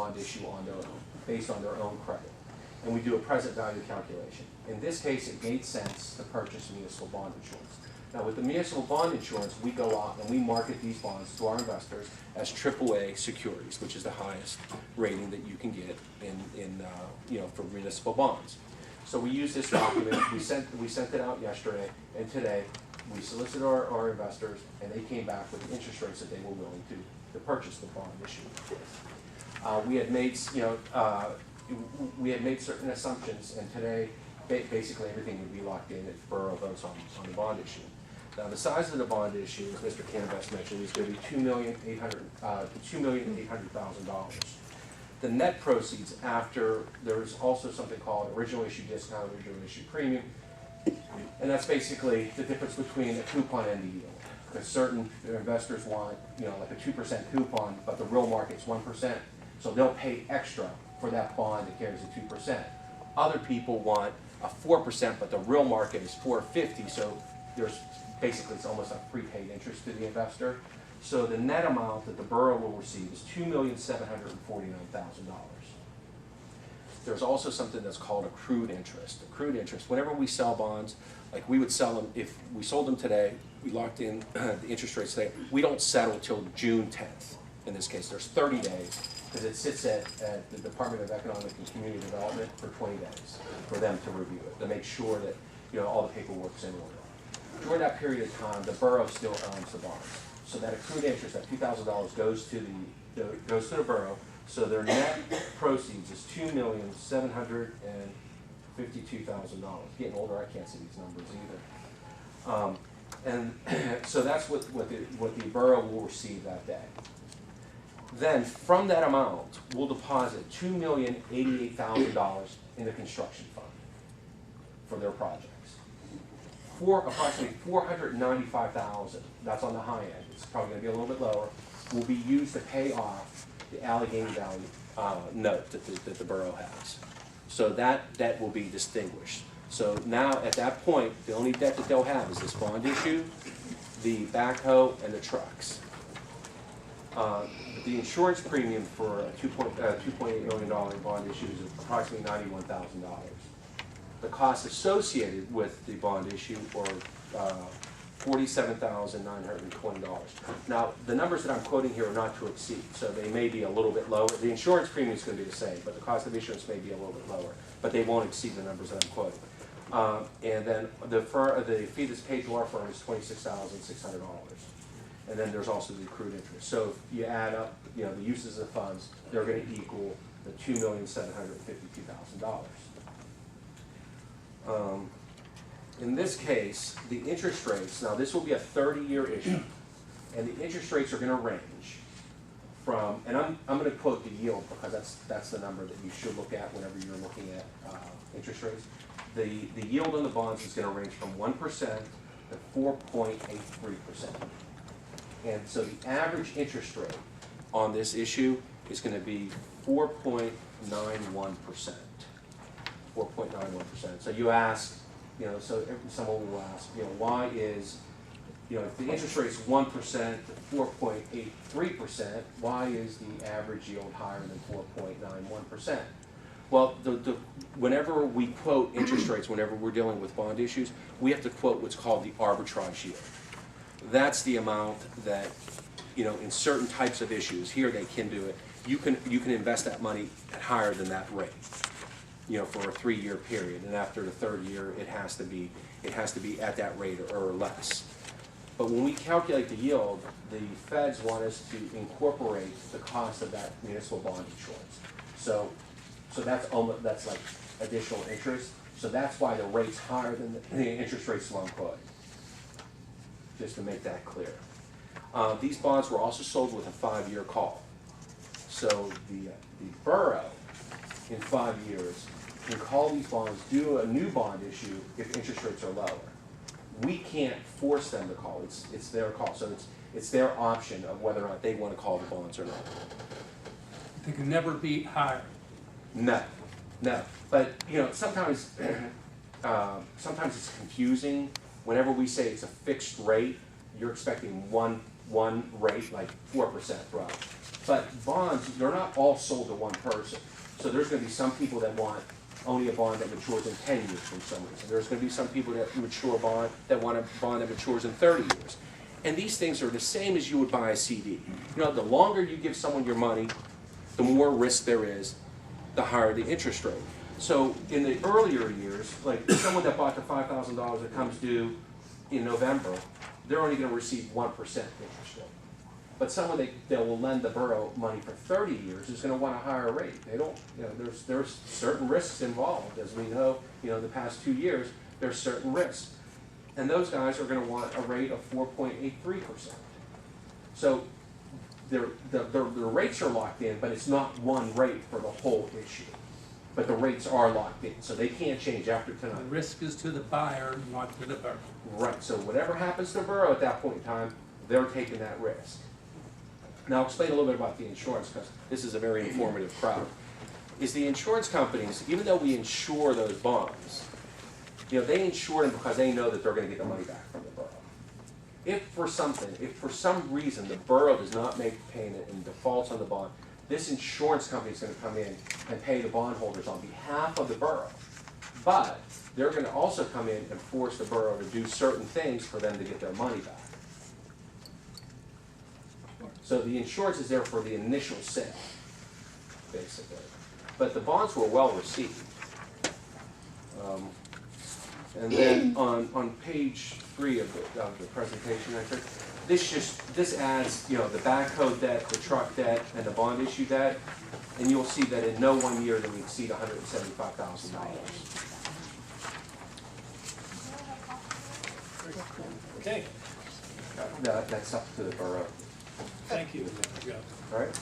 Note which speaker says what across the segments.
Speaker 1: bond issue on their own, based on their own credit. And we do a present value calculation. In this case, it made sense to purchase municipal bond insurance. Now, with the municipal bond insurance, we go out and we market these bonds to our investors as AAA securities, which is the highest rating that you can get for municipal bonds. So we use this document. We sent it out yesterday, and today we solicited our investors, and they came back with the interest rates that they were willing to purchase the bond issue. We had made certain assumptions, and today basically everything would be locked in if borough votes on the bond issue. Now, the size of the bond issue, as Mr. Canvas mentioned, is going to be $2,800,000. The net proceeds after, there's also something called original issue discount, original issue premium, and that's basically the difference between a coupon and the yield. Because certain investors want, like a 2% coupon, but the real market's 1%, so they'll pay extra for that bond that carries a 2%. Other people want a 4%, but the real market is 4.50, so there's basically, it's almost a prepaid interest to the investor. So the net amount that the borough will receive is $2,749,000. There's also something that's called accrued interest. Accrued interest, whenever we sell bonds, like we would sell them, if we sold them today, we locked in the interest rates today, we don't settle till June 10th. In this case, there's 30 days, because it sits at the Department of Economic and Community Development for 20 days for them to review it, to make sure that all the paperwork's in order. During that period of time, the borough still owns the bonds. So that accrued interest, that $2,000 goes to the borough. So their net proceeds is $2,752,000. Getting older, I can't see these numbers either. And so that's what the borough will receive that day. Then from that amount, we'll deposit $2,088,000 in the construction fund for their projects. For approximately $495,000, that's on the high end, it's probably going to be a little bit lower, will be used to pay off the Allegheny Valley note that the borough has. So that debt will be distinguished. So now at that point, the only debt that they'll have is this bond issue, the backhoe, and the trucks. The insurance premium for a $2.8 million bond issue is approximately $91,000. The costs associated with the bond issue are $47,920. Now, the numbers that I'm quoting here are not to exceed, so they may be a little bit lower. The insurance premium is going to be the same, but the cost of issuance may be a little bit lower, but they won't exceed the numbers that I'm quoting. And then the fee that's paid to our firm is $26,600. And then there's also the accrued interest. So if you add up, the uses of funds, they're going to equal the $2,752,000. In this case, the interest rates, now this will be a 30-year issue, and the interest rates are going to range from, and I'm going to quote the yield because that's the number that you should look at whenever you're looking at interest rates. The yield on the bonds is going to range from 1% to 4.83%. And so the average interest rate on this issue is going to be 4.91%. 4.91%. So you ask, so someone will ask, why is, if the interest rate is 1% to 4.83%, why is the average yield higher than 4.91%? Well, whenever we quote interest rates, whenever we're dealing with bond issues, we have to quote what's called the arbitrage yield. That's the amount that, in certain types of issues, here they can do it, you can invest that money at higher than that rate, for a 3-year period, and after the 3rd year, it has to be at that rate or less. But when we calculate the yield, the feds want us to incorporate the cost of that municipal bond insurance. So that's like additional interest. So that's why the rate's higher than the interest rates I'm quoting. Just to make that clear. These bonds were also sold with a 5-year call. So the borough, in 5 years, can call these bonds, do a new bond issue if interest rates are lower. We can't force them to call. It's their call. So it's their option of whether or not they want to call the bonds or not.
Speaker 2: They can never be higher.
Speaker 1: No. But sometimes it's confusing. Whenever we say it's a fixed rate, you're expecting one one rate, like 4% throughout. But bonds, they're not all sold to one person. So there's gonna be some people that want only a bond that matures in 10 years for some reason. There's gonna be some people that want a bond that matures in 30 years. And these things are the same as you would buy a CD. You know, the longer you give someone your money, the more risk there is, the higher the interest rate. So in the earlier years, like someone that bought the $5,000 that comes due in November, they're only gonna receive 1% interest rate. But someone that will lend the borough money for 30 years is gonna want a higher rate. They don't, you know, there's certain risks involved, as we know, you know, the past 2 years, there's certain risks. And those guys are gonna want a rate of 4.83%. So the rates are locked in, but it's not one rate for the whole issue. But the rates are locked in, so they can't change after
Speaker 2: The
Speaker 1: tonight.
Speaker 2: risk is to the buyer, not to the borough.
Speaker 1: Right, so whatever happens to the borough at that point in time, they're taking that risk. Now, I'll explain a little bit about the insurance, because this is a very informative crowd. Is the insurance companies, even though we insure those bonds, you know, they insure them because they know that they're gonna get the money back from the borough. If for some reason the borough does not make the payment and defaults on the bond, this insurance company is gonna come in and pay the bondholders on behalf of the borough. But they're gonna also come in and force the borough to do certain things for them to get their money back. So the insurance is there for the initial sale, basically. But the bonds were well received. And then on page 3 of the presentation, I think, this adds, you know, the backhoe debt, the truck debt, and the bond issue debt, and you'll see that in no one year do we exceed $175,000.
Speaker 3: Okay,
Speaker 1: That's up to the borough,
Speaker 3: thank you, Joe.
Speaker 1: all right?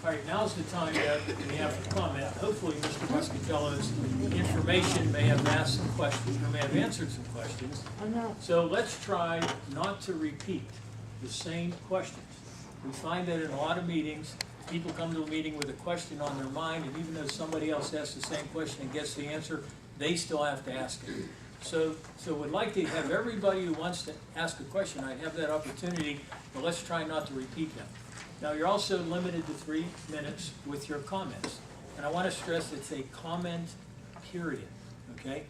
Speaker 3: All right, now's the time that we have to comment. Hopefully, Mr. Muscatello's information may have asked some questions, or may have answered some questions. So let's try not to repeat the same questions. We find that in a lot of meetings, people come to a meeting with a question on their mind, and even though somebody else asks the same question and gets the answer, they still have to ask it. So we'd like to have everybody who wants to ask a question, I'd have that opportunity, but let's try not to repeat them. Now, you're also limited to 3 minutes with your comments. And I want to stress it's a comment period, okay?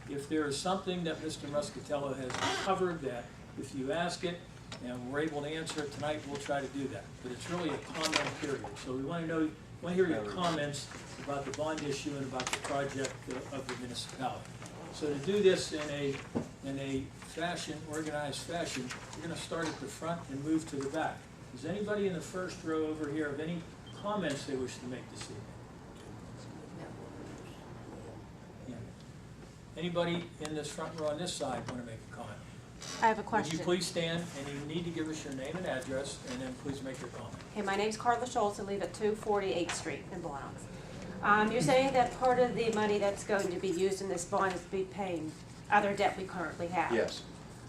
Speaker 3: If there is something that Mr. Muscatello has covered that if you ask it and we're able to answer it tonight, we'll try to do that. But it's really a comment period. So we want to hear your comments about the bond issue and about the project of the municipality. So to do this in a fashion, organized fashion, we're going to start at the front and move to the back. Does anybody in the first row over here have any comments they wish to make this evening? Yeah. Anybody in this front row on this side want to make a comment?
Speaker 4: I have a question.
Speaker 3: Would you please stand, and you need to give us your name and address, and then please make your comment.
Speaker 4: Okay, my name's Carla Schultz. I live at 248th Street in Blawnox. You're saying that part of the money that's going to be used in this bond is to be paying other debt we currently have?
Speaker 1: Yes.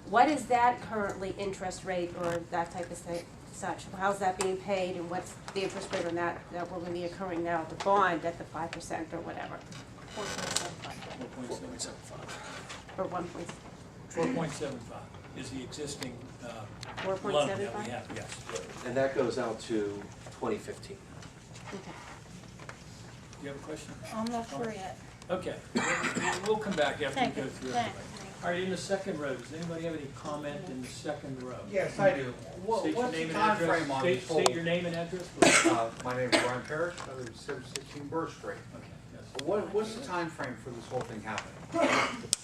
Speaker 4: What is that currently interest rate or that type of thing, such? How's that being paid and what's the interest rate on that will be occurring now, the bond at the 5% or whatever?
Speaker 3: 4.775.
Speaker 4: Or 1.
Speaker 3: 4.75 is the existing loan that we
Speaker 4: 4.75?
Speaker 3: have, yes.
Speaker 1: And that goes out to 2015.
Speaker 4: Okay.
Speaker 3: You have a question?
Speaker 5: I'm not sure yet.
Speaker 3: Okay, we'll come back after we
Speaker 5: Thank
Speaker 3: go
Speaker 5: you.
Speaker 3: through
Speaker 5: Thanks.
Speaker 3: everybody. All right, in the second row, does anybody have any comment in the second row?
Speaker 6: Yes, I do.
Speaker 3: State your
Speaker 6: What's
Speaker 3: name
Speaker 6: the
Speaker 3: and
Speaker 6: time
Speaker 3: address.
Speaker 6: frame on
Speaker 3: State-
Speaker 6: this whole?
Speaker 3: State your name and address, please.
Speaker 6: My name is Brian Parrish, I live at 716 Burr Street.
Speaker 3: Okay, yes.
Speaker 6: What's the time frame for this whole thing happening?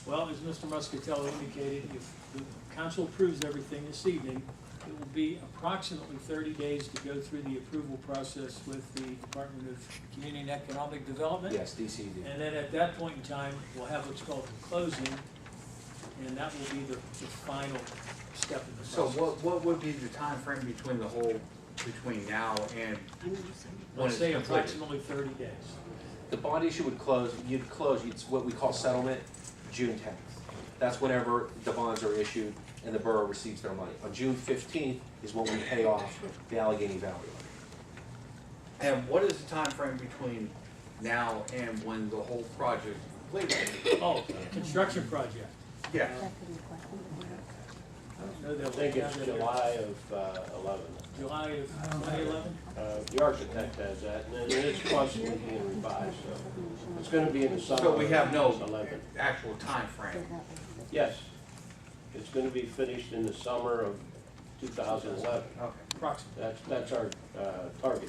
Speaker 3: Well, as Mr. Muscatello indicated, if the council approves everything this evening, it will be approximately 30 days to go through the approval process with the Department of Community and Economic Development.
Speaker 1: Yes, DCD.
Speaker 3: And then at that point in time, we'll have what's called the closing, and that will be the final step in the
Speaker 6: So
Speaker 3: process.
Speaker 6: what would be the time frame between between now and when
Speaker 3: Let's
Speaker 6: it's
Speaker 3: say
Speaker 6: completed?
Speaker 3: approximately 30 days.
Speaker 1: The bond issue would close, it's what we call settlement, June 10th. That's whenever the bonds are issued and the borough receives their money. On June 15th is when we pay off the Allegheny Valley loan.
Speaker 6: And what is the time frame between now and when the whole project is completed?
Speaker 3: Oh, construction project.
Speaker 6: Yeah.
Speaker 3: know
Speaker 5: I
Speaker 3: that
Speaker 5: think
Speaker 3: we
Speaker 5: it's
Speaker 3: have it.
Speaker 5: July of 11.
Speaker 3: July of 2011?
Speaker 5: The architect has that, and it's constantly being revised, so it's gonna be in the summer.
Speaker 6: So we have no
Speaker 5: of 11.
Speaker 6: actual time frame.
Speaker 5: Yes, it's gonna be finished in the summer of 2011.
Speaker 6: Okay.
Speaker 3: Approximately.
Speaker 5: That's our target